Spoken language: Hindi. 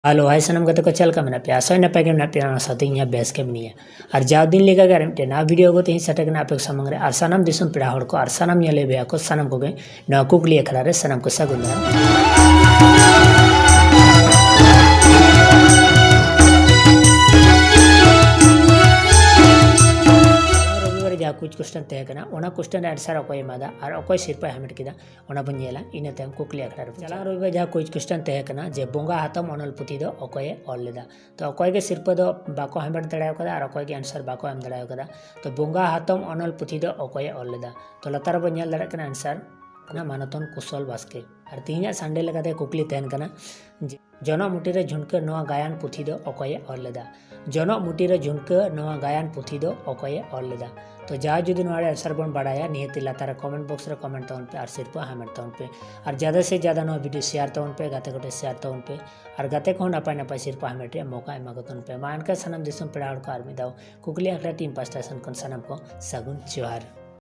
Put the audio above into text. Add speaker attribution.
Speaker 1: हेलो हाय सनम गते को चल का मेना पे आसो न पे के ना पे साथे इया बेस के मनिया और जाव दिन लेगा गर मिटे ना वीडियो को तेही सटक ना पे समंग रे और सनम दिसम पेड़ा हड़ को और सनम नेले बे को सनम को गए ना कुकली खला रे सनम को सगुन जहाँ कुछ क्वेश्चन तहकना ओना क्वेश्चन आंसर अकोय मादा और अकोय सिरपा हमेट किदा ओना बन नेला इना तम कुकली अखड़ा चला रोबे जहाँ कुछ क्वेश्चन तहकना जे बोंगा हातम अनल पुथी दो अकोय ऑल लेदा तो अकोय के सिरपा दो बाको हमेट दड़ाय कदा और अकोय के आंसर बाको हम दड़ाय कदा तो बोंगा हातम अनल पुथी दो अकोय ऑल लेदा तो लतार बन नेल दड़ाय कना आंसर ना मानतन कुशल बास्के और तीन संडे लगाते कुकली तहन कना जनो मुटीरे झुनके नवा गायन पुथी दो अकोय ऑल लेदा जनो मुटीरे झुनके नवा गायन पुथी दो अकोय ऑल लेदा तो जहाँ जुदी नोड़े आंसर बन बढ़ाया निहती लातार कमेंट बॉक्स रे कमेंट तवन पे और सिरपा हमेट तवन पे और ज़्यादा से ज़्यादा नवा वीडियो शेयर तवन पे गाते गोटे शेयर तवन पे और गाते को नपाय नपाय सिरपा हमेट मौका एमा तवन पे मा अनका सनम दिसम पेड़ा हड़ को आर मिदाव कुकली आखड़ा टीम पास्टा सन सनम को सगुन जोहार।